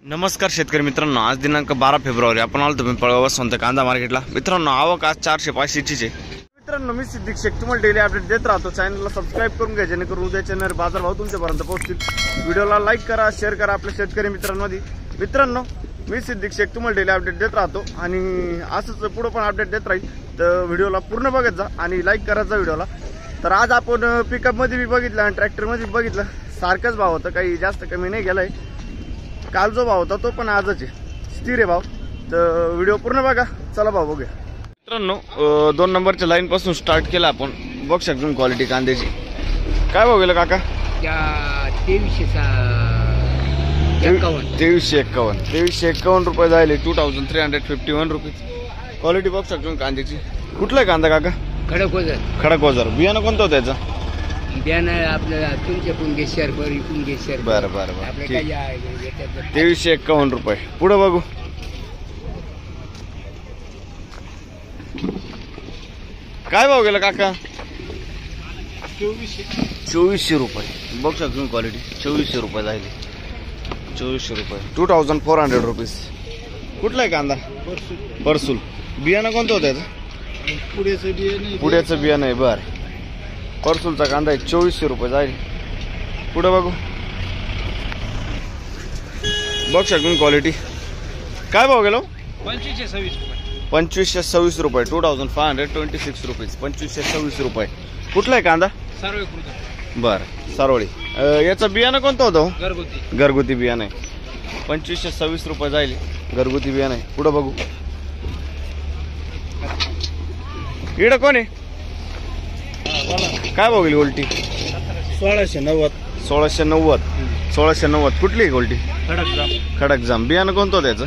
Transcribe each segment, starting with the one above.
नमस्कार शेतकरी मित्रांनो, आज दिनांक 12 फेब्रुवारी आपण आलो तुम्ही पिंपळगाव संत कांदा मार्केटला। मित्रांनो, आवक आज 400-500 ची। मित्रांनो, मी सिद्दीक शेख तुम्हाला डेली अपडेट देत राहतो। चॅनलला सबस्क्राइब करून घ्या जेणेकरून उद्याच्या नर बाजार भाव तुमच्यापर्यंत पोहोचतील। व्हिडिओला लाईक करा, शेअर करा आपल्या शेतकरी मित्रांमध्ये। मित्रांनो, मी सिद्दीक शेख तुम्हाला डेली अपडेट देत राहतो आणि असंच पुढे पण अपडेट देत राहील। तर व्हिडिओला पूर्ण बघत जा आणि लाईक करायचा व्हिडिओला। तर आज आपण पिकअप मध्ये भी बघितलं आणि ट्रॅक्टर मध्ये बघितलं, सारखंच भाव होतं, काही जास्त कमी नाही गेलाय। काल जो भाव होता तो पण आजच आहे, स्थिर आहे भाव। तर व्हिडिओ पूर्ण बघा, चला भाव बघूया। मित्रांनो, 2 नंबरच्या लाईन पासून स्टार्ट केला आपण। बघ शकतो क्वालिटी कांद्याची। काय भाव गेला काका? 2351 रुपये जायले। 2351 रुपीज क्वालिटी बघ शकतो कांद्याची। कुठला आहे कांदा काका? खडकवाजर। बियाणं कोणतं होतं त्याचं? बियाणं आपल्याला तुमच्या पुंगेश्वर बरं 2351 रुपये। पुढे बघू। काय भाव गेला काका? 2400 रुपये। बघ शकतो क्वालिटी 2400 रुपये जायले। 2400 रुपये 2400 रुपीज। कुठला आहे कांदा? परसूल। बियाणं कोणतं होतं त्याचं? पुढ्याचं बियाणं आहे। बरं, परसूलचा कांदा आहे 2400 रुपये जाईल। पुढे बघू। बघ शकून क्वालिटी। काय भाव गेलो? 2526 रुपये। 2526 रुपीज। 2526 रुपये। कुठला आहे कांदा? बरं, सारोळी। याचं बियाणं कोणतं होतं? घरगुती बियाणं आहे। 2526 रुपये जाईल, घरगुती बियाणं आहे। पुढे बघू। इकडं कोण आहे? काय भाव गेली गोल्टी? 1690। 1690 कुठली आहे गोल्टी? खडकजाम। बियाणं कोणतं होतं त्याचं?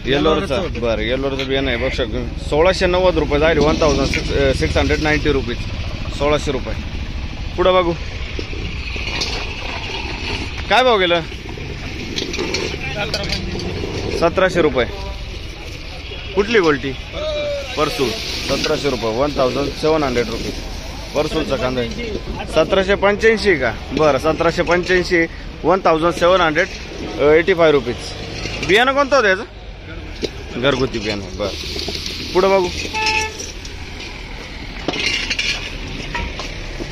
येलोरचं। बरं, येलोरचं बियाणं आहे। बघ शकतो 1690 रुपये जाईल। 1690 रुपीज। 1600 रुपये। पुढं बघू। काय भाव गेलं? 1700 रुपये। कुठली गोल्टी? परसूल। 1700 रुपये। 1700 रुपीज। परसूलचा कांदा आहे। 1785 का? बरं, 1785। 1785 रुपीज। बियाणं कोणतं होतं याचं? घरगुती बियाणं। बरं, पुढं बघू।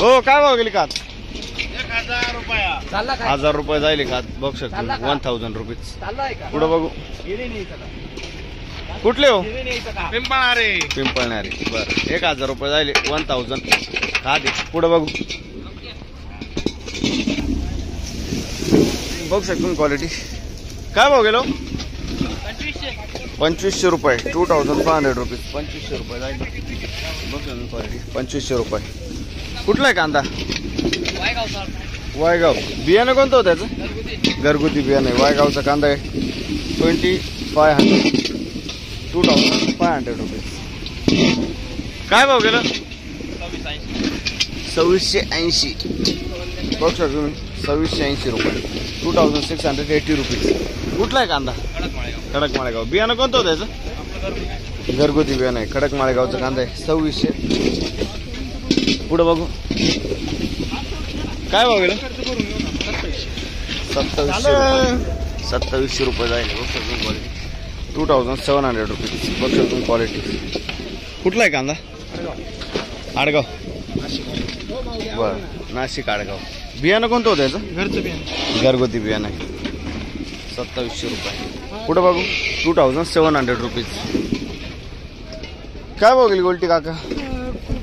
हो, काय भाव गेली कात? 1000 रुपये जाईल कात। बघ शकतो 1000 रुपीज। पुढं बघू। कुठले हो? पिंपळणारे। बरं, 1000 रुपये जायले। 1000 खाते। पुढे बघू। बघू शकतो क्वालिटी। काय भाव गेलो? 2500 रुपये। 2500 रुपीज। 2500 रुपये जायले। बघ शकतो क्वालिटी 2500 रुपये। कुठला आहे कांदा? वायगाव। बियाणं कोणतं होतं त्याचं? घरगुती बियाणं आहे। वायगावचा कांदा आहे। 2500 रुपये। काय भाव गेलं? 2680। बघ शकतो 2680 रुपये। 2680 रुपीज। कुठला आहे कांदा? खडक माळेगाव। बियाणं कोणतं होतं त्याचं? घरगुती बियाणं आहे। खडक माळेगावचा कांदा आहे 2600। पुढे बघू। काय भाव गेलं? 2700 रुपये जाईल। बघ शकतो क्वालिटी 2700 रुपीज। बघ शकतो क्वालिटी। कुठला आहे कांदा? आडगाव। बरं, नाशिक आडगाव। बियाणं कोणतं होतं याचं? घरगुती बियाणं आहे। 2700 रुपये। पुढे बघू। 2700 रुपीज। काय भाव गेली गोल्टी काका?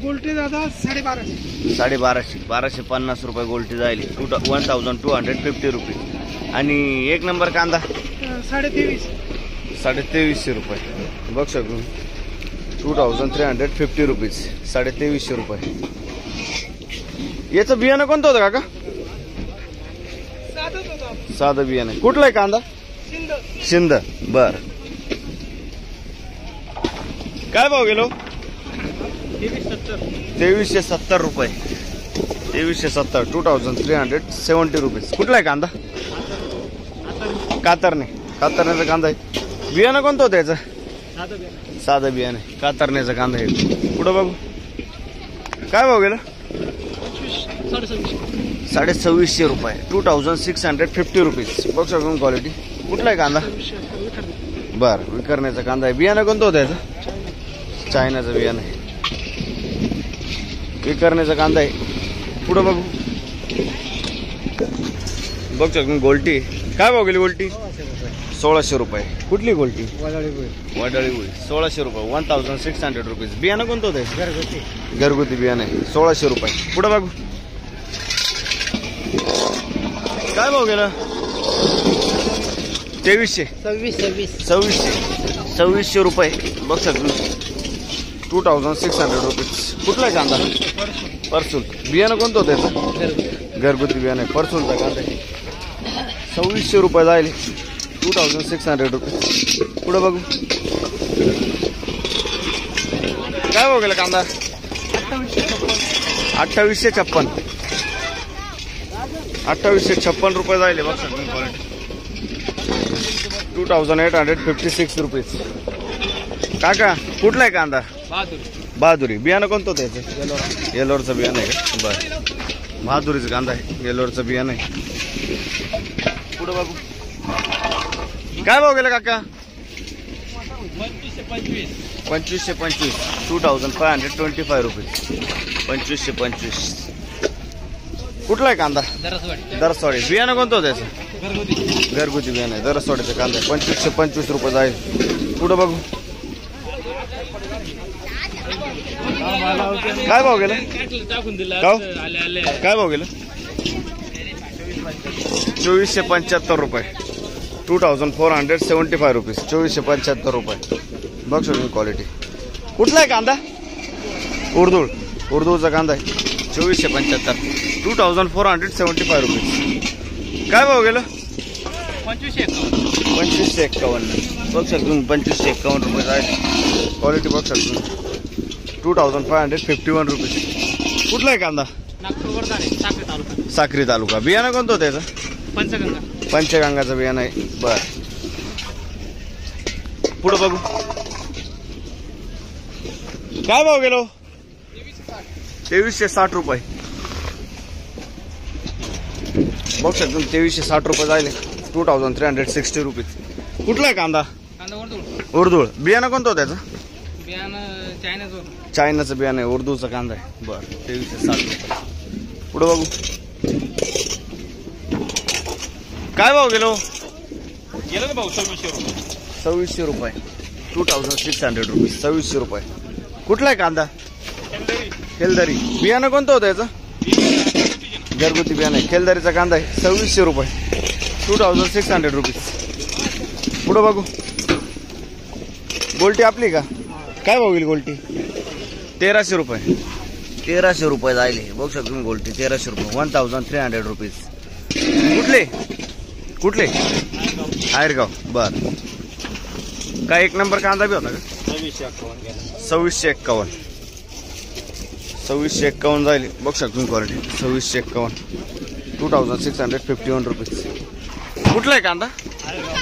गोल्टी दादा 1250। 1250 रुपये गोल्टी जाईल। 1250 रुपीज। आणि 1 नंबर कांदा 2350 रुपये। बघ शकतो 2350 रुपीज। 2350 रुपये। याचं बियाणं कोणतं होतं काका? साधं बियाणं। कुठलं आहे कांदा? शिंद। बर, काय भाव गेलो? 2370 रुपये। 2370। 2370 रुपीज। कुठला आहे कांदा? कातरण्याचा कांदा आहे। बियाणं कोणतं होतं याचं? साधं बियाणं आहे। कातरण्याचा कांदा आहे। पुढं बघू। काय भाव गेला? 2650 रुपये 2650 रुपीज. बघू शकतो क्वालिटी. कुठला आहे कांदा? बरं, विकरण्याचा कांदा आहे. बियाणं कोणतं होतं याचं? चायनाचं बियाणं आहे. विकरण्याचा कांदा आहे. पुढं बघू. बघू शकतो गोल्टी. काय भाव गेली गोल्टी? 1600 रुपये. कुठली गोल्टी? वडाळी गुळी. 1600 रुपये 1600 रुपीज. बियाणं कोणतं होतं? घरगुती बियाणं आहे. 1600 रुपये. पुढं बघू. काय भाव गेला? 2300. 2600 रुपये. बघ शकतो 2600 रुपीज. कुठला आहे कांदा? परसूल. बियाणं कोणतं होतं याचं? घरगुती बियाणं आहे. परसूलचा कांदा आहे. 2600 रुपये जाईल. 2600 रुपीज. पुढं बघू. काय भाव गेला कांदा? 2856. 2856 रुपये जाईल. बघ शकतो क्वालिटी. 2856 रुपीज. काका कुठला आहे कांदा? बहादुरी. बियाणं कोणतं होतं याचं? येलोरचं बियाणं आहे का? बरं, बहादुरीचं कांदा आहे. येलोरचं बियाणं आहे. पुढं बघू. काय भाव गेला काका? 2525. 2525 रुपीज. 2525. कुठला आहे कांदा? दरसवाडी. बियाणं कोणतं होतं याचं? घरगुती बियाणं आहे. दरसवाडीचं कांदा आहे. 2525 रुपये जाईल. पुढं बघू. काय भाव गेला? काय भाव गेला? 2475 रुपये. 2475 रुपीज. 2475 रुपये. बघ शकतो क्वालिटी. कुठला आहे कांदा? उर्दूचा कांदा आहे. 2475. 2475 रुपीज. काय भाव गेलं? 2551. बघ शकतो 2551 रुपये आहे. क्वालिटी बघ शकतो 2551 रुपीज. कुठला आहे कांदा? साक्री तालुका. बियाणं कोणतं होतं याचं? पंचगंगाचं बियाणं आहे. बर, पुढं बघू. काय भाव गेलो? 2360 रुपये. बघ शकतो 2360 रुपये जायले. 2360 रुपीज. कुठला आहे कांदा? उर्दूळ. बियाणं कोणतं होतं त्याचं? चायनाचं बियाणं आहे. उर्दूचा कांदा आहे. बरं, 2360 रुपये. पुढं बघू. काय भाव गेलो? गेलं भाऊ 2600 रुपये. 2600 रुपये. 2600 रुपीज. 2600 रुपये. कुठला आहे कांदा? खेलदरी. बियाणं कोणतं होतं याचं? घरगुती बियाणं आहे. खेलदरीचा कांदा आहे. 2600 रुपये. 2600 रुपीज. पुढं बघू. गोल्टी आपली का? काय भाव गेली गोल्टी? 1300 रुपये. 1300 रुपये जायले. बघू शकतो गोल्टी 1300 रुपये. 1300 रुपीज. कुठले? आयरगाव. बर, काय एक नंबर कांदा बी होता का? 2651. 2651 जाईल. बघू शकतो क्वालिटी. 2651. 2651 रुपीज. कुठला आहे कांदा?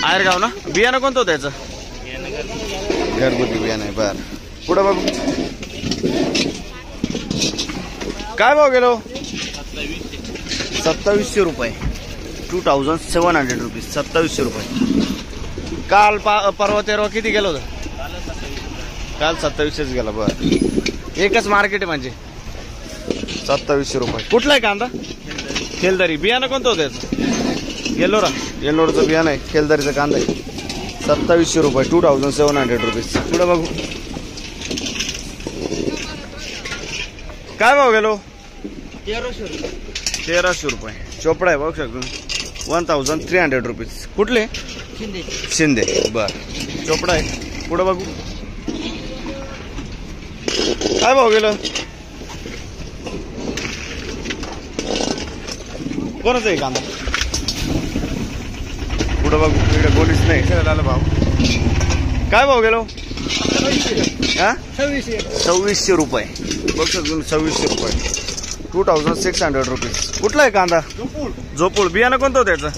आयरगाव ना. बियाणं कोणतं होतं याचं? घरगुती बियाणं आहे. बर, पुढं बघू. काय भाव गेलो? 2700 रुपये. 2700 रुपीज. 2700 रुपये. काल परवा तेरवा किती गेलो होतं? काल 2700 गेला. बरं, एकच मार्केट आहे म्हणजे. 2700 रुपये. कुठला आहे कांदा? खेलदरी. बियाणं कोणतं होतं याचं? येल्लोरचं बियाणं आहे. खेलदरीचा कांदा आहे. 2700 रुपये. 2700 रुपीज. पुढे बघू. काय भाव गेलो? 1300 रुपये. चोपडा आहे. बघू शकतो 1300 रुपीज. कुठले? शिंदे. बर, चोपडा आहे. पुढे बघू. काय भाव गेलं? कोणाचं आहे कांदा? पुढे बघू. इकडे कोणीच नाही. झालं भाव. काय भाव गेलो? 2600 रुपये. बघू शकतो 2600 रुपये. 2600 रुपीज. कुठला आहे कांदा? जोपूळ. बियाणं कोणतं होतं त्याचं?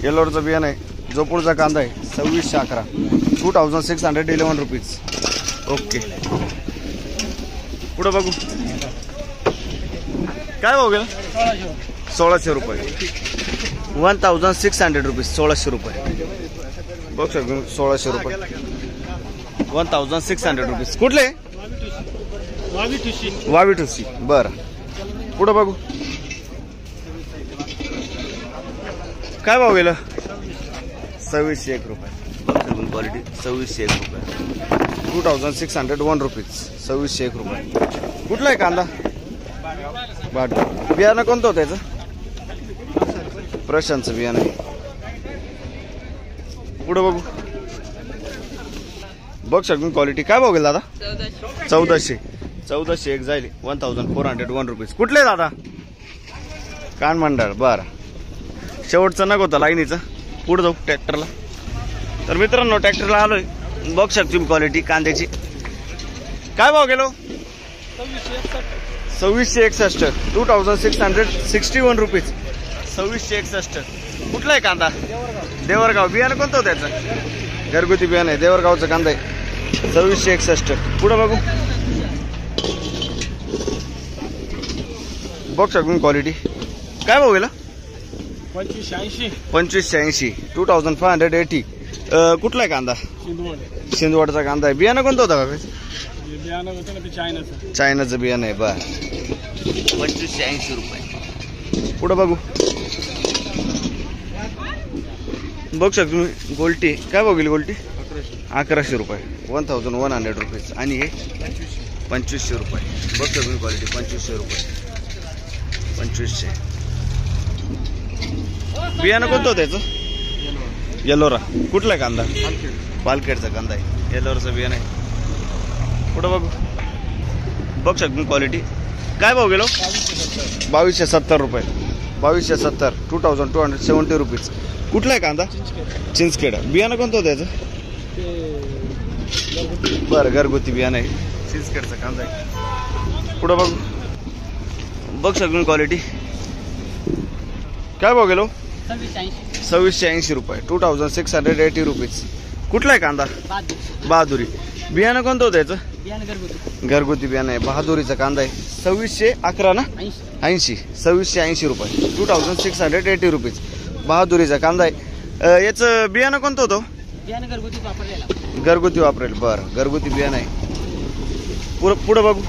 येलोरचं बियाणं आहे. जोपूळचा कांदा आहे. 2611. 2611 रुपीज. ओके, पुढं बघू. काय भाव गेला? 1600 रुपये 1600 रुपीज 1600 रुपये बघ शकतो 1600 रुपये 1600 रुपीज कुठले वावी ठुसी बरं पुढं बघू काय भाव गेलं 2601 रुपये क्वालिटी 2601 रुपये 2601 रुपीज 2601 रुपये कुठला आहे कांदा बाट बियाणं कोणतं होतं त्याचं प्रशांतचं बियाणं आहे पुढं बघू बघ शकतो क्वालिटी काय भाव गेला दादा 1400 एक जाईल 1401 रुपीज कुठले दादा कान मंडळ बरं शेवटचं नग होतं लाईनीचं पुढं जाऊ ट्रॅक्टरला तर मित्रांनो ट्रॅक्टरला आलोय बघ शकतो क्वालिटी कांद्याची काय भाव गेलो 2661 2661 रुपीज 2661 कुठला आहे कांदा देवरगाव बियाणं कोणतं होतं त्याचं घरगुती बियाणं आहे देवरगावचं कांदा आहे 2661 पुढं बघू बघ शकतो क्वालिटी काय भाव गेला 2580 2580 कुठला आहे कांदा शिंदवडचा कांदा आहे बियाणं कोणतं होतं का चायनाचं बियाणं आहे बरं 2580 रुपये पुढं बघू बघ शकतो तुम्ही गोल्टी काय बघेल गोल्टी 1100 रुपये 1100 रुपीज आणि हे 2500 रुपये बघ शकतो क्वालिटी 2500 रुपये 2500 बियाणं कोणतं होतं त्याचं येलोरा कुठला कांदा पालखेडचा कांदा आहे येलोराचं बियाणं आहे पुढं बघू बघ शकतो क्वालिटी काय भाव गेलो 2270 रुपये 2270 2270 रुपीज कुठला आहे कांदा चिंचखेडा बियाणं कोणतं होतं त्याचं बरं घरगुती बियाणं आहे चिंचखेडचा कांदा आहे पुढं बघू बघ शकतो क्वालिटी काय भाव गेलो 2680 रुपये 2680 रुपीज कुठला आहे कांदा बहादुरी बियाणं कोणतं होतं याचं घरगुती बियाणं आहे बहादुरीचा कांदा आहे 2611 ना 2680 रुपये 2680 रुपीज बहादुरीचा कांदा आहे याचं बियाणं कोणतं होतं घरगुती वापरेल बरं घरगुती बियाणं आहे पुढं बघू